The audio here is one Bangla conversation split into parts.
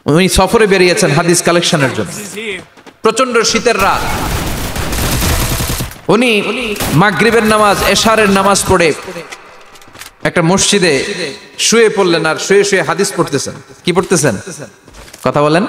উনি সফরে বেরিয়েছেন হাদিস কালেকশনের জন্য। প্রচন্ড শীতের রাত, উনি মাগরিবের নামাজ এশারের নামাজ পড়ে একটা মসজিদে শুয়ে পড়লেন, আর শুয়ে শুয়ে হাদিস পড়তেছেন। কি পড়তেছেন? কথা বলেন।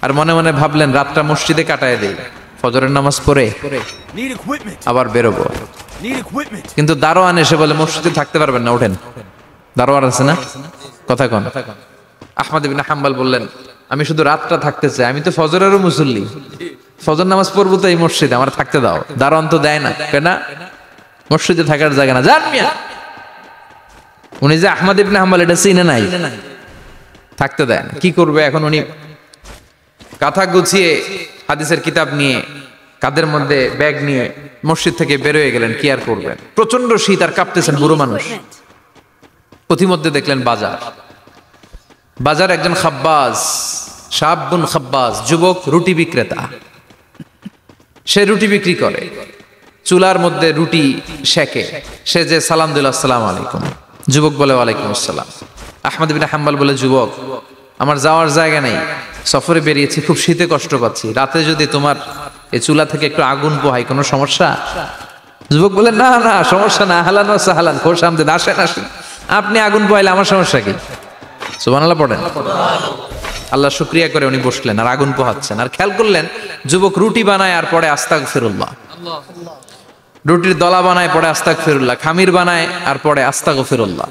আর মনে মনে ভাবলেন রাতটা মসজিদে কাটায় দেই, ফজরের নামাজ পড়ে আবার বেরোবো। কিন্তু দারোয়ান এসে বলে মসজিদে থাকতে পারবেন না, ওঠেন। দারোয়ান আছে না, কথা কন। আহমদ ইবনে হাম্বল বললেন আমি শুধু রাতটা থাকতে চাই, আমি তো ফজরেরও মুসল্লি, ফজর নামাজ পড়বো তো এই মসজিদে, আমার থাকতে দাও। দারোয়ান তো দেয় না, কেন? মসজিদে থাকার জায়গা না, জান মিয়া। উনি যে আহমদ ইবনে হাম্বল এটা চিনে নাই, থাকতে দেয় না। কি করবে এখন? উনি কাঁথা গুছিয়ে হাদিসের কিতাব নিয়ে কাঁধের মধ্যে ব্যাগ নিয়ে মসজিদ থেকে বের হয়ে গেলেন। কি আর করবেন, প্রচন্ড শীত, আর কাঁপতেছেন, বুড়ো মানুষ। পথিমধ্যে দেখলেন বাজার, বাজার একজন খাব্বাজ, শাবুন খাব্বাজ, যুবক রুটি বিক্রেতা। সে রুটি বিক্রি করে, চুলার মধ্যে রুটি সেকে। সে যে সালাম দিল আসসালামু আলাইকুম, যুবক বলে ওয়ালাইকুম আসসালাম। আহমদ ইবনে হাম্বল বলে যুবক আমার যাওয়ার জায়গা নেই, সফরে বেরিয়েছি, খুব শীতে কষ্ট পাচ্ছি, রাতে যদি তোমার এই চুলা থেকে একটু আগুন পোহাই কোনো সমস্যা? যুবক বলে না না সমস্যা না, হালান ওয়া সাহালান, খোশ আমদেদ, আসেন আসেন, আপনি আগুন পোহাইলে আমার সমস্যা কি? সুবহানাল্লাহ পড়েন। আল্লাহ শুকরিয়া করে উনি বসলেন আর আগুন পোহাচ্ছেন। আর খেয়াল করলেন যুবক রুটি বানায় আর পরে আস্তাগফিরুল্লাহ, রুটির দলা বানায় পরে আস্তাগফিরুল্লাহ, খামির বানায় আর পরে আস্তাগফিরুল্লাহ,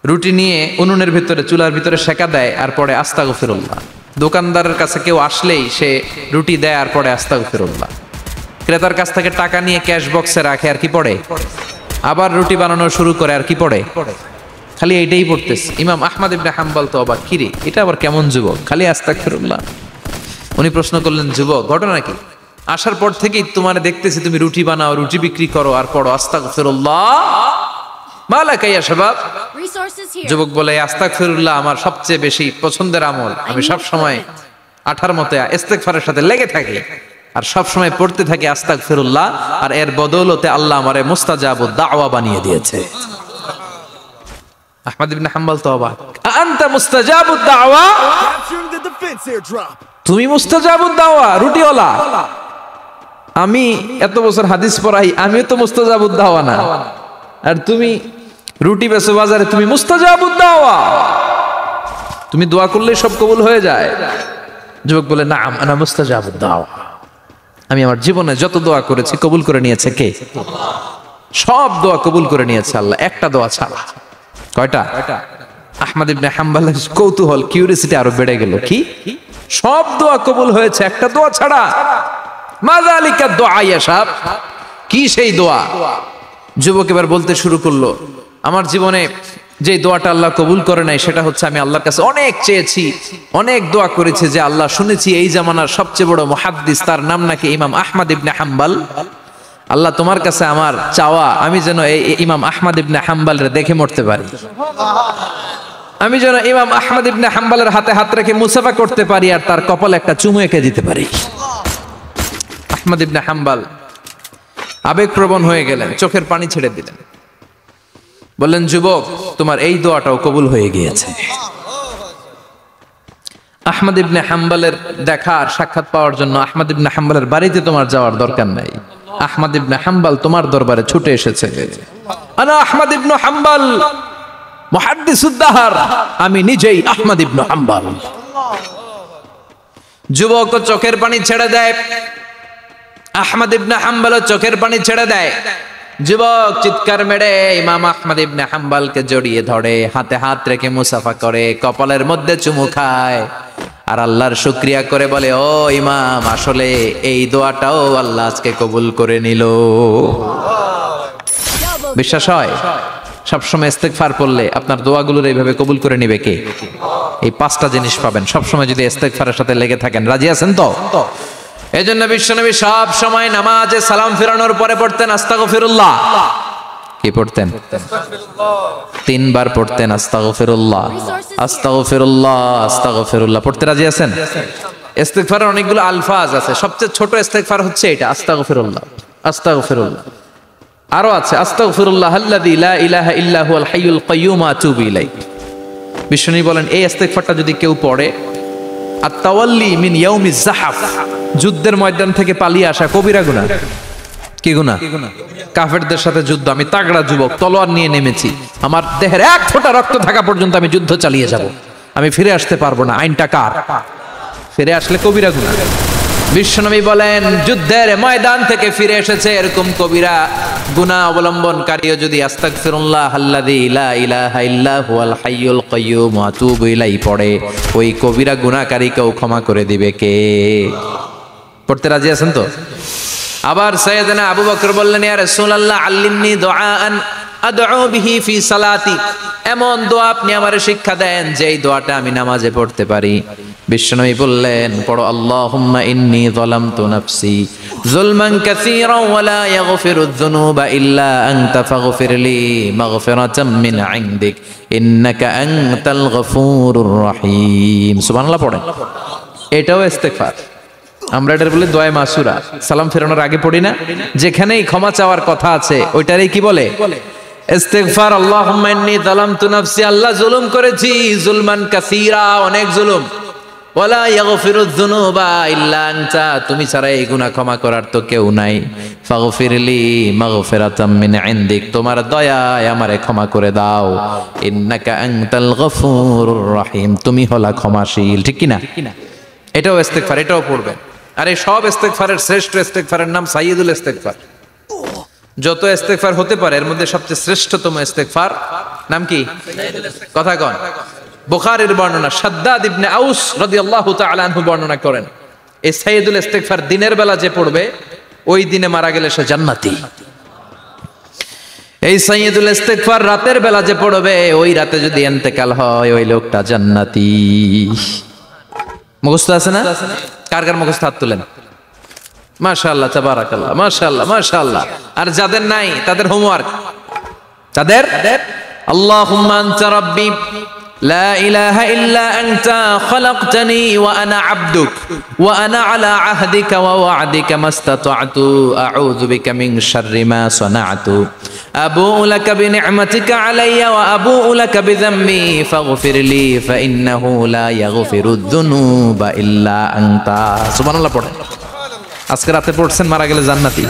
রুটি নিয়ে উনুনের ভিতরে চুলার ভিতরে সেকা দেয় আর পরে আস্তাগফিরুল্লাহ। দোকানদারের কাছে কেউ আসলেই সে রুটি দেয় আর পরে আস্তাগফিরুল্লাহ। ক্রেতার কাছ থেকে টাকা নিয়ে ক্যাশ বক্সে রাখে আর কি পড়ে, আবার রুটি বানানো শুরু করে আর কি পড়ে, খালি এইটাই পড়তেছে। ইমাম আহমদ ইবনে হাম্বল তো অবাক, কিরে এটা আবার কেমন যুবক, খালি আস্তাগফিরুল্লাহ। উনি প্রশ্ন করলেন যুবক ঘটনা কি? আসার পর থেকেই তোমার দেখতেছি তুমি রুটি বানাও, রুটি বিক্রি করো আর পড়ো আস্তাগফিরুল্লাহ, মালাকা ইয়া শাবাব। যুবক বলে আস্তাগফিরুল্লাহ আমার সবচেয়ে বেশি পছন্দের আমল, আমি সব সময় আঠার মতে ইস্তেগফারের সাথে লেগে থাকি আর সব সময় পড়তে থাকি আস্তাগফিরুল্লাহ, আর এর বদৌলতে আল্লাহ আমারে মুস্তাজাবুদ দাওয়া বানিয়ে দিয়েছে। আহমদ ইবনে হাম্বল তো অবাক, আনতা মুস্তাজাবুদ দাওয়া, তুমি মুস্তাজাবুদ দাওয়া রুটিওয়ালা? আমি এত বছর হাদিস পড়াই, আমিও তো মুস্তাজাবুদ দাওয়া না, আর তুমি রুটি বেচো বাজারে, তুমি মুস্তাজাবুদ দাওয়া, তুমি দোয়া করলে সব কবুল হয়ে যায়? যুবক বলে না আনা মুস্তাজাবুদ দাওয়া, আমি আমার জীবনে যত দোয়া করেছি কবুল করে নিয়েছে কে? সব দোয়া কবুল করে নিয়েছে আল্লাহ, একটা দোয়া ছাড়া। কয়টা? আহমদ ইবনে হাম্বলের কৌতূহল, কিউরিওসিটি আরো বেড়ে গেল। কি? সব দোয়া কবুল হয়েছে একটা দোয়া ছাড়া? মাযালিকা দুআ ইয়া শাব, কি সেই দোয়া? যুবক এবার বলতে শুরু করলো আমার জীবনে যে দোয়াটা আল্লাহ কবুল করে নাই সেটা হচ্ছে আমি আল্লাহর কাছে অনেক চেয়েছি, অনেক দোয়া করেছি যে আল্লাহ শুনেছি এই জামানার সবচেয়ে বড় মুহাদ্দিস, তার নাম নাকি ইমাম আহমদ ইবনে হাম্বল। আল্লাহ তোমার কাছে আমার চাওয়া আমি যেন এই ইমাম আহমদ ইবনে হাম্বলের দেখে মরতে পারি, আমি যেন ইমাম আহমদ ইবনে হাম্বলের হাতে হাত রেখে মুসাফা করতে পারি আর তার কপালে একটা চুমু এঁকে দিতে পারি। আহমদ ইবনে হাম্বল আবেগপ্রবণ হয়ে গেলেন, চোখের পানি ছেড়ে দিলেন, বললেন যুবক তোমার এই দোয়াটাও কবুল হয়ে গিয়েছে। আহমদ ইবনে হাম্বলের দেখা আর সাক্ষাৎ পাওয়ার জন্য আহমদ ইবনে হাম্বলের বাড়িতে তোমার যাওয়ার দরকার নাই, আহমদ ইবনে হাম্বল তোমার দরবারে ছুটে এসেছে। আনা আহমদ ইবনে হাম্বল মুহাদ্দিসুদ দাহর, আমি নিজেই আহমদ ইবনে হাম্বল। যুবক চোখের পানি ছেড়ে দেয়, আহমদ ইবনে হাম্বল চোখের পানি ছেড়ে দেয়। যুবক চিৎকার মেরে ইমাম আহমদ ইবনে হাম্বলকে জড়িয়ে ধরে, হাতে হাত রেখে মুসাফা করে, কপালের মধ্যে চুমু খায় আর আল্লাহর শুকরিয়া করে বলে ও ইমাম আসলে এই দোয়াটাও আল্লাহ আজকে কবুল করে নিল। বিশ্বাস হয়? সবসময় ইস্তেগফার পড়লে আপনার দোয়াগুলোর এইভাবে কবুল করে নিবে কে? এই পাঁচটা জিনিস পাবেন সবসময় যদি ইস্তেগফারের সাথে লেগে থাকেন। রাজি আছেন তো? এজন্য বিশ্বনবী সব সময় নামাজে সালাম ফিরানোর পরে পড়তেন আস্তাগফিরুল্লাহ। কি পড়তেন? 3 বার পড়তেন আস্তাগফিরুল্লাহ, আস্তাগফিরুল্লাহ, আস্তাগফিরুল্লাহ। পড়তে রাজি আছেন? ইস্তেগফারের অনেকগুলো আলফাজ আছে, সবচেয়ে ছোট ইস্তেগফার হচ্ছে এটা আস্তাগফিরুল্লাহ, আস্তাগফিরুল্লাহ। আরো আছে আস্তাগফিরুল্লাহ আল্লাযী লা ইলাহা ইল্লা হুয়াল হাইয়ুল কাইয়্যুম আতুবু ইলাইহি, বিশ্বনবী বলেন এই ইস্তেগফারটা যদি কেউ পড়ে, আত-তাওয়াল্লি মিন ইয়াউমিজ যাহাফ, যুদ্ধের ময়দান থেকে পালিয়ে আসা কবিরা গুনাহ। কি গুনাহ? কাফেরদের সাথে যুদ্ধ, আমি তাগড়া যুবক, তলোয়ার নিয়ে নেমেছি, আমার দেহের এক ফোঁটা রক্ত থাকা পর্যন্ত আমি যুদ্ধ চালিয়ে যাব, আমি ফিরে আসতে পারবো না, আইনটা কার? ফিরে আসলে কবিরা গুনাহ। বিশ্বনবী বলেন যুদ্ধের ময়দান থেকে ফিরে এসেছে এরকম কবিরা গুনাহ অবলম্বনকারীও যদি আস্তাগফিরুল্লাহ আল্লাযী লা ইলাহা ইল্লা হুয়াল হাইয়ুল কাইয়্যুম ওয়া আতুবু ইলাইহি পড়ে, ওই কবিরা গুনাহকারীকেও ক্ষমা করে দিবে কে? পড়তে রাজি আছেন তো? আবার সাইয়েদনা আবু বকর বললেন, ইয়া রাসূলুল্লাহ আল্লিমনি দুআআন আদউ বিহি ফি সালাতি, এমন দোয়া আপনি আমারে শিক্ষা দেন যেই দোয়াটা আমি নামাজে পড়তে পারি। বিশ্বনবী বললেন, পড়ো আল্লাহুম্মা ইন্নী যালামতু নাফসি যুলমান কাসীরান ওয়া লা ইয়াগফিরুয যুনুবা ইল্লা আনতা ফাগফিরলি মাগফিরাতাম মিন ইনদিক ইন্নাকা আনতাল গফুরুর রহিম। সুবহানাল্লাহ পড়েন। এটাও ইস্তেগফার। আমরা এটার বলে দোয়া মাসুরা, সালাম ফেরানোর আগে পড়ি না? যেখানেই ক্ষমা চাওয়ার কথা আছে ওইটারই কি বলে? ইস্তেগফার। আল্লাহুম্মা ইন্নী যালামতু নাফসি, আল্লাহ জুলুম করেছি, যুলমান কাসীরা, অনেক জুলুম, ওয়ালা ইয়াগফিরুয যুনুবা ইল্লা আনতা, তুমি ছাড়া এই গুনাহ ক্ষমা করার তো কেউ নাই, ফাগফিরলি মাগফিরাতাম মিন ইনদিক, তোমার দয়ায় আমারে ক্ষমা করে দাও, ইন্নাকা আনতাল গফুরুর রহিম, তুমি হলা ক্ষমাশীল। ঠিক কি না? এটাও ইস্তেগফার, এটাও পড়বেন। আর এই সব ইস্তেগফারের শ্রেষ্ঠ ইস্তেগফারের নাম সাইয়্যিদুল ইস্তেগফার। যত ইস্তেগফার হতে পারে এর মধ্যে সবচেয়ে শ্রেষ্ঠতম ইস্তেগফার নাম কি? কথা কন। বুখারীর বর্ণনা, শাদ্দাদ ইবনে আউস রাদিয়াল্লাহু তাআলা আনহু বর্ণনা করেন, এই সাইয়্যিদুল ইস্তেগফার দিনের বেলা যে পড়বে ওই দিনে মারা গেলে সে জান্নাতি। এই সাইয়্যিদুল ইস্তেগফার রাতের বেলা যে পড়বে ওই রাতে যদি ইন্তেকাল হয় ওই লোকটা জান্নাতি। মুখস্থ আছে না? কার কার মুখস্থ হাত তুলেন। মাশাআল্লাহ, তাবারাকাল্লাহ, মাশাআল্লাহ, মাশাআল্লাহ। আর যাদের নাই তাদের হোমওয়ার্ক, তাদের আল্লাহুম্মা আনতা রাব্বি লা ইলাহা ইল্লা আনতা খালাকতানি ওয়া আনা আবদুক ওয়া আনা আলা আহদিকা ওয়া ওয়া'দিকা মাস্তাতা'তু আউযু বিকা মিন শাররি মা সানা'তু আবু'ু লাকা বিনি'মাতিকা আলাইয়া ওয়া আবু'ু লাকা বিযামবি ফাগফিরলি ফাইন্নাহু লা ইয়াগফিরুয যুনুবা ইল্লা আনতা। সুবহানাল্লাহ পড়েন। আজকে রাতে পড়ছেন, মারা গেলে জান্নাতি।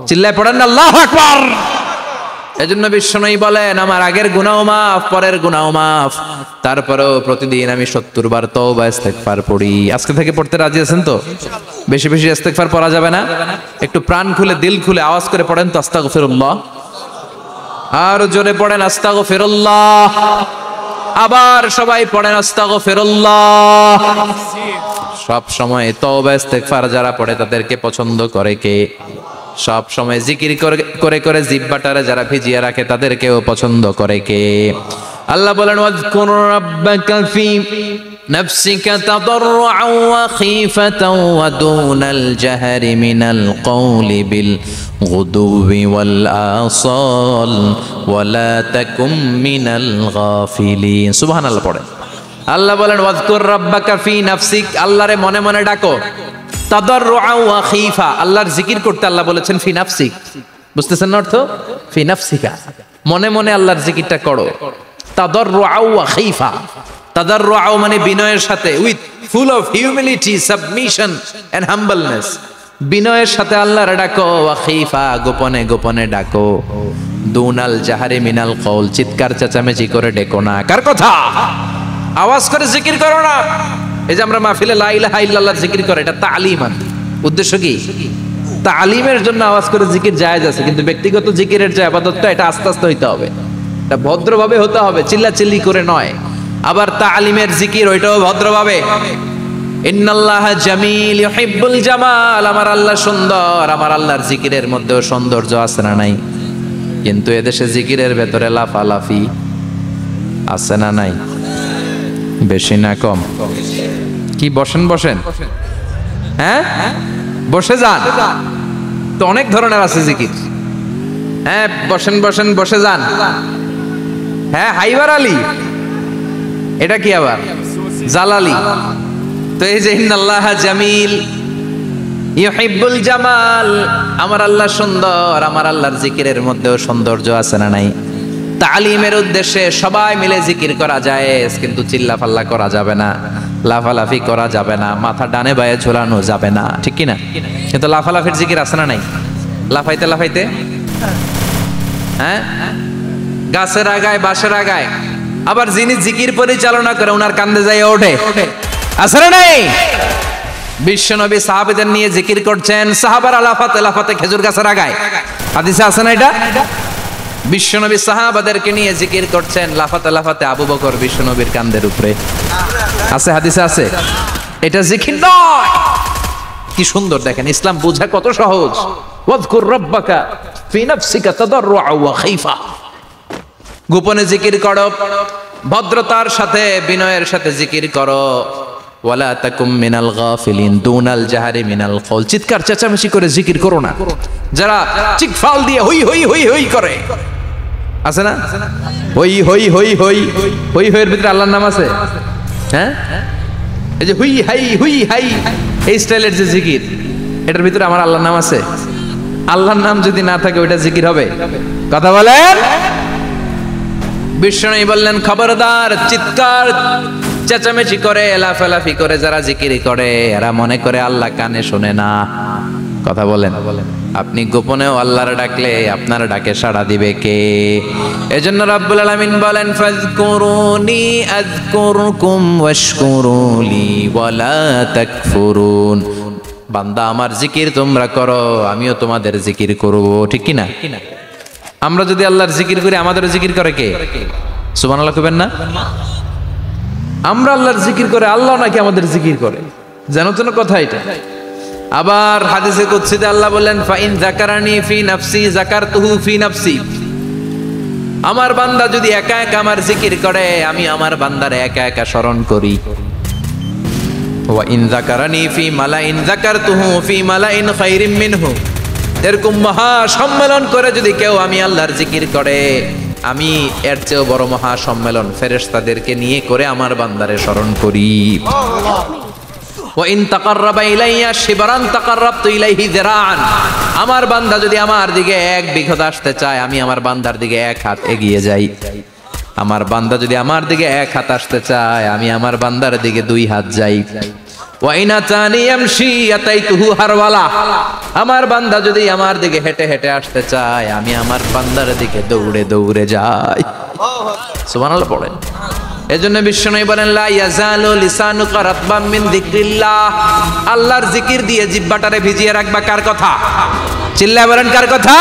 চিল্লায় পড়েন না আল্লাহু আকবার। এজন্য বিশ্বনবী বলেন আমার আগের গুনাহ মাফ, পরের গুনাহ মাফ, তারপরেও প্রতিদিন আমি 70 বার তওবা ইস্তেগফার পড়ি। আজকে থেকে পড়তে রাজি আছেন তো? বেশি বেশি ইস্তেগফার পড়া যাবে না? একটু প্রাণ খুলে দিল খুলে আওয়াজ করে পড়েন তো আস্তাগফিরুল্লাহ। আর জোরে পড়েন আস্তাগফিরুল্লাহ। আবার সবাই পড়েন আস্তাগফিরুল্লাহ। সব সময় তওবা ইস্তেগফার যারা পড়ে তাদেরকে পছন্দ করে কে? সব সময় জিকির করে করে জিহ্বাটারে যারা ভিজিয়ে রাখে তাদেরকেও পছন্দ করে কে? আল্লাহ বলেন ওয়াজকুর রাব্বাকা ফি নাফসিকা তাদাররুআন ওয়া খীফাতান ওয়া দুনাল জাহরি মিনাল কওলি বিল গুদুবি ওয়াল আসাল ওয়া লা তাকুম মিনাল গাফিলিন। সুবহানাল্লাহ পড়েন। আল্লাহ বলেন ওয়াজকুর রাব্বাকা ফি নাফসিক, আল্লাহরে মনে মনে ডাকো, তাদাররুআন ওয়া খীফা, আল্লাহর জিকির করতে আল্লাহ বলেছেন ফি নাফসিক। বুঝতেছেন না অর্থ? ফি নাফসিকা, মনে মনে আল্লাহর জিকিরটা করো। তাদাররুআন ওয়া খীফা, তাদাররুআন মানে বিনয়ের সাথে, with full of humility, submission and humbleness, বিনয়ের সাথে আল্লাহরে ডাকো। ওয়া খীফা, গোপনে গোপনে ডাকো। দুনাল জাহারি মিনাল কওল, চিৎকার চেঁচামেচি করে ডেকো না। কার কথা? আওয়াজ করে জিকির করো না। এই যে আমরা মাহফিলে লা ইলাহা ইল্লাল্লাহ জিকির করে, এটা তালিমান। উদ্দেশ্য কি? তালিমের জন্য আওয়াজ করে জিকির জায়েজ আছে, কিন্তু ব্যক্তিগত জিকিরের যে ইবাদতটা এটা আস্তে আস্তে হইতে হবে, এটা ভদ্রভাবে হতে হবে, চিল্লাচিল্লি করে নয়। আবার তালিমের জিকির ওইটাও ভদ্রভাবে। ইন্নাল্লাহা জামিল ইউহিব্বুল জামাল, আমার আল্লাহ সুন্দর, আমার আল্লাহর জিকিরের মধ্যেও সৌন্দর্য আছে না নাই? কিন্তু এদেশে জিকিরের ভেতরে লাফালাফি আছে না নাই? বেশি না কম? কি বসেন বসেন, হ্যাঁ বসে যান তো, অনেক ধরনের আছে জিকির। হ্যাঁ বসেন বসেন, বসে যান। হ্যাঁ হাইবার আলী, এটা কি আবার জালালি? তো এই যে ইন্নাল্লাহা জামিল ইউহিব্বুল জামাল, আমার আল্লাহ সুন্দর, আমার আল্লাহর জিকিরের মধ্যেও সৌন্দর্য আছে না নাই? তালিমের উদ্দেশ্যে সবাই মিলে জিকির করা যায়, কিন্তু চিল্লাফাল্লা করা যাবে না, লাফালাফি করা যাবে না, মাথা ডানে বায়ে ঝোলানো যাবে না, ঠিক কি না? কিন্তু লাফালাফির জিকির আছে না নাই? লাফাইতে লাফাইতে, হ্যাঁ, গাছের আগায় বাঁশের আগায়, আবার যিনি জিকির পরিচালনা করে ওনার কান্দে যায় ওঠে, আছে না নাই? বিশ্বনবী সাহাবাদের নিয়ে জিকির করছেন, সাহাবারা লাফাতে লাফাতে খেজুর গাছের আগায়, হাদিসে আছে না এটা? বিশ্বনবী সাহাবাদেরকে নিয়ে জিকির করছেন, লাফাতে লাফাতে আবু বকর বিশ্বনবীর কান্দের উপরে, আছে, হাদিসে আছে। এটা জিকির নয়। কি সুন্দর দেখেন, ইসলাম বোঝা কত সহজ। ওয়াজকুর রাব্বাকা ফি নাফসিকা তাদাররুআ ওয়া খাইফা, গোপনে জিকির করো, ভদ্রতার সাথে বিনয়ের সাথে জিকির করো। ওয়ালা তাকুম মিনাল গাফিলিন দুনাল জাহারি মিনাল কওল, চিৎকার চেঁচামেচি করে জিকির করো না। যারা চিকফাল দিয়ে হই হই হই হই করে, আছে না? হই হই হই হই হই হইয়ের ভিতরে আল্লাহর নাম আছে, হ্যাঁ? এই যে হুই হাই হুই হাই, এই স্টাইলের যে জিকির, এটার ভিতরে আমার আল্লাহর নাম আছে? আল্লাহর নাম যদি না থাকে ওইটা জিকির হবে? কথা বলেন। বিষ্ণু বললেন, খবরদার, চিৎকার চেঁচামেচি করে লাফালাফি করে যারা জিকিরি করে এরা মনে করে আল্লাহ কানে শোনে না। কথা বলেন। আপনি গোপনেও আল্লাহর ডাকলে আপনার ডাকে সাড়া দিবে কে? এজন্য রাব্বুল আলামিন বলেন, ফাযকুরুনি আযকুরকুম ওয়াশকুরুলি ওয়ালা তাকফুরুন। বান্দা আমার জিকির তোমরা করো, আমিও তোমাদের জিকির করব, ঠিক কি না? আমরা যদি আল্লাহর জিকির করি আমাদেরও জিকির করে কে? সুবহানাল্লাহ কইবেন না? আমরা আল্লাহর জিকির করে, আল্লাহ নাকি আমাদের জিকির করে, জানো তো না কথা এটা? আবার হাদিসে কুদসিতে আল্লাহ বলেন, ফাইন যাকারানি ফি নাফসি যাকারতুহু ফি নাফসি। আমার বান্দা যদি একা একা আমার জিকির করে, আমি আমার বান্দারে একা একা স্মরণ করি। ওয়া ইন যাকারানি ফি মালাইন যাকারতুহু ফি মালাইন খায়রিম মিনহু। এরকম মহা সম্মেলন করে যদি কেউ আমি আল্লাহর জিকির করে, আমি এর চেয়েও বড় মহা সম্মেলন ফেরেশতাদেরকে নিয়ে করে আমার বান্দারে স্মরণ করি। ওয়া ইন তাকাররাবা ইলাইয়া শিবরান তাকাররাবতু ইলাইহি যিরাআন। আমার বান্দা যদি আমার দিকে এক বিঘত আসতে চায়, আমি আমার বান্দার দিকে এক হাত এগিয়ে যাই। আমার বান্দা যদি আমার দিকে এক হাত আসতে চায়, আমি আমার বান্দার দিকে দুই হাত যাই। ওয়া ইন আতানি ইয়ামশি আতাইতুহু হারওয়ালা। আমার বান্দা যদি আমার দিকে হেঁটে হেঁটে আসতে চায়, আমি আমার বান্দার দিকে দৌড়ে দৌড়ে যাই। সুবহানাল্লাহ পড়েন। এজন্য বিশ্বনবী বলেন, লা ইয়াজালু লিসানুকা রাতবাম মিন যিকরিল্লাহ। আল্লাহর জিকির দিয়ে জিহ্বাটারে ভিজিয়ে রাখবা। কার কথা? চিল্লায় বলেন, কার কথা?